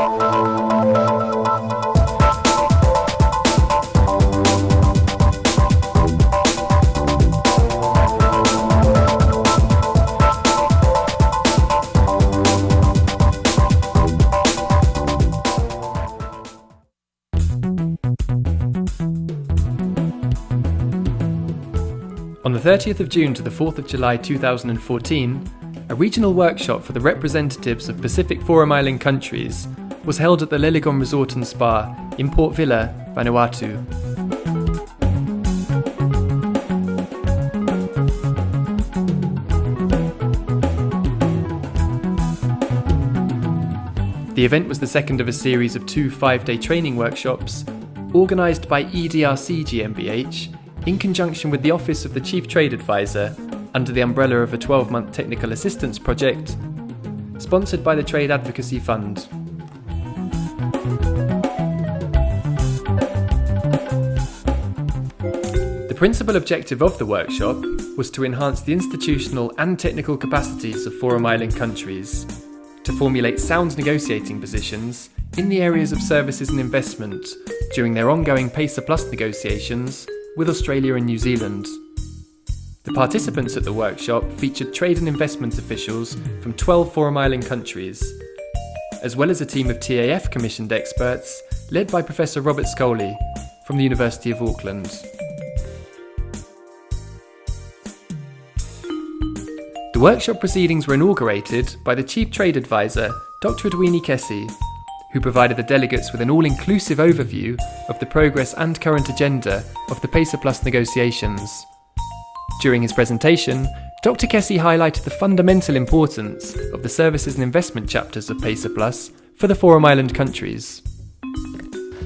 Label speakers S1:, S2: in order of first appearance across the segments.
S1: On the 30th of June to the 4th of July 2014, a regional workshop for the representatives of Pacific Forum Island countries was held at the Leligon Resort and Spa in Port Vila, Vanuatu. The event was the second of a series of 2 5-day training workshops organised by EDRC GmbH in conjunction with the Office of the Chief Trade Advisor under the umbrella of a 12-month technical assistance project sponsored by the Trade Advocacy Fund. The principal objective of the workshop was to enhance the institutional and technical capacities of Forum Island countries, to formulate sound negotiating positions in the areas of services and investment during their ongoing PACER Plus negotiations with Australia and New Zealand. The participants at the workshop featured trade and investment officials from 12 Forum Island countries, as well as a team of TAF commissioned experts led by Professor Robert Scoley from the University of Auckland. The workshop proceedings were inaugurated by the Chief Trade Advisor, Dr. Edwini Kessi, who provided the delegates with an all-inclusive overview of the progress and current agenda of the PACER Plus negotiations. During his presentation, Dr. Kessi highlighted the fundamental importance of the services and investment chapters of PACER Plus for the Forum Island countries.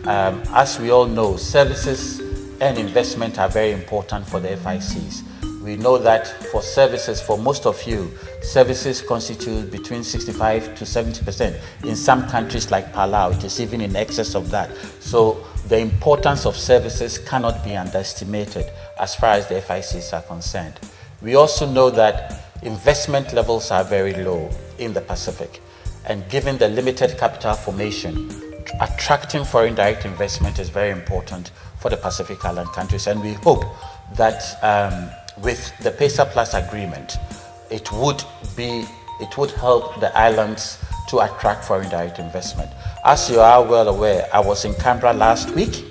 S2: As we all know, services and investment are very important for the FICs. We know that for services, for most of you, services constitute between 65 to 70%. In some countries like Palau, it is even in excess of that. So the importance of services cannot be underestimated as far as the FICs are concerned. We also know that investment levels are very low in the Pacific. And given the limited capital formation, attracting foreign direct investment is very important for the Pacific Island countries. And we hope that with the PACER Plus agreement, it would help the islands to attract foreign direct investment. As you are well aware, I was in Canberra last week.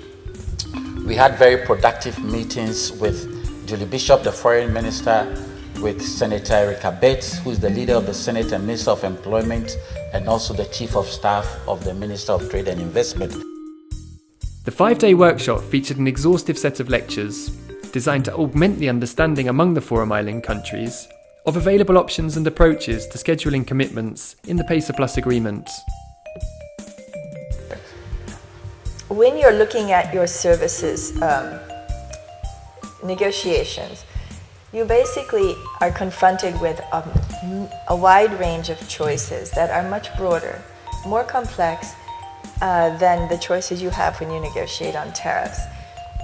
S2: We had very productive meetings with Julie Bishop, the foreign minister, with Senator Erica Bates, who is the leader of the Senate and Minister of Employment, and also the Chief of Staff of the Minister of Trade and Investment.
S1: The 5-day workshop featured an exhaustive set of lectures designed to augment the understanding among the Forum Island countries of available options and approaches to scheduling commitments in the PACER Plus agreement.
S3: When you're looking at your services negotiations, you basically are confronted with a wide range of choices that are much broader, more complex than the choices you have when you negotiate on tariffs.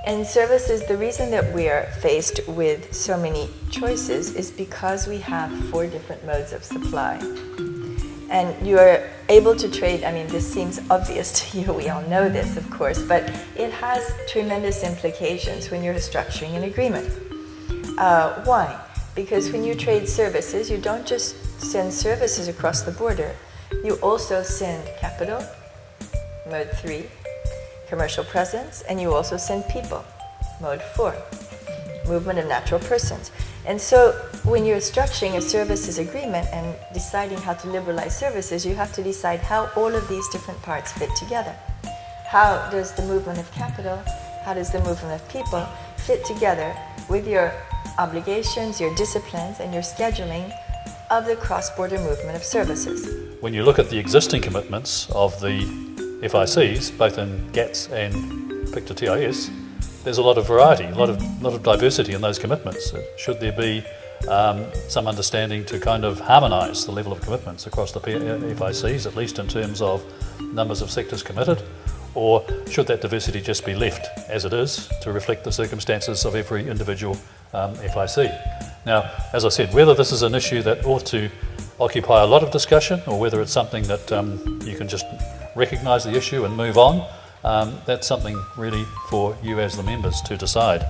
S3: In services, the reason that we are faced with so many choices is because we have 4 different modes of supply. And you are able to trade, this seems obvious to you, we all know this of course, but it has tremendous implications when you're structuring an agreement. Why? Because when you trade services, you don't just send services across the border, you also send capital, mode 3, commercial presence, and you also send people, mode 4, movement of natural persons. And so when you're structuring a services agreement and deciding how to liberalize services, you have to decide how all of these different parts fit together. How does the movement of capital, how does the movement of people fit together with your obligations, your disciplines, and your scheduling of the cross-border movement of services?
S4: When you look at the existing commitments of the FICs, both in GATS and PICTA TIS, there's a lot of variety, a lot of diversity in those commitments. Should there be some understanding to kind of harmonise the level of commitments across the FICs, at least in terms of numbers of sectors committed, or should that diversity just be left as it is to reflect the circumstances of every individual FIC? Now, as I said, whether this is an issue that ought to occupy a lot of discussion or whether it's something that you can just recognise the issue and move on, that's something really for you as the members to decide.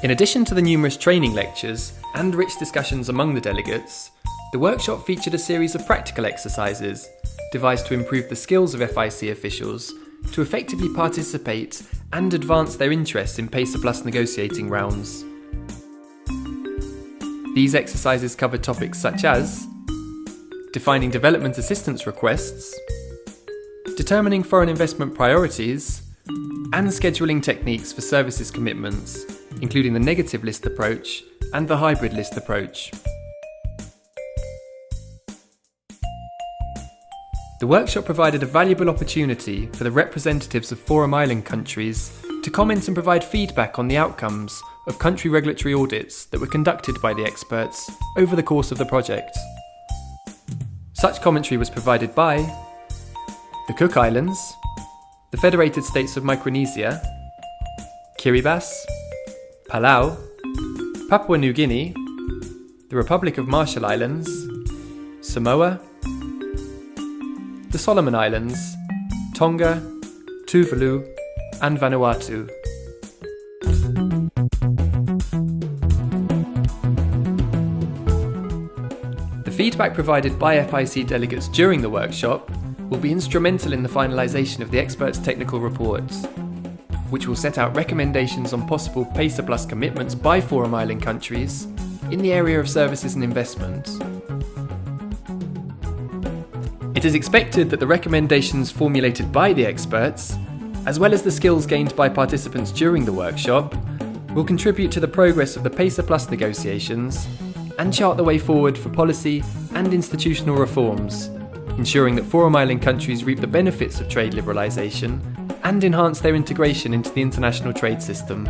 S1: In addition to the numerous training lectures and rich discussions among the delegates, the workshop featured a series of practical exercises devised to improve the skills of FIC officials to effectively participate and advance their interests in PACER Plus negotiating rounds. These exercises covered topics such as defining development assistance requests, determining foreign investment priorities, and scheduling techniques for services commitments, including the negative list approach and the hybrid list approach. The workshop provided a valuable opportunity for the representatives of Forum Island countries to comment and provide feedback on the outcomes of country regulatory audits that were conducted by the experts over the course of the project. Such commentary was provided by the Cook Islands, the Federated States of Micronesia, Kiribati, Palau, Papua New Guinea, the Republic of Marshall Islands, Samoa, the Solomon Islands, Tonga, Tuvalu, and Vanuatu. The feedback provided by FIC delegates during the workshop will be instrumental in the finalisation of the experts' technical reports, which will set out recommendations on possible PACER Plus commitments by Forum Island countries in the area of services and investment. It is expected that the recommendations formulated by the experts, as well as the skills gained by participants during the workshop, will contribute to the progress of the PACER Plus negotiations and chart the way forward for policy and institutional reforms, ensuring that Forum Island countries reap the benefits of trade liberalisation and enhance their integration into the international trade system.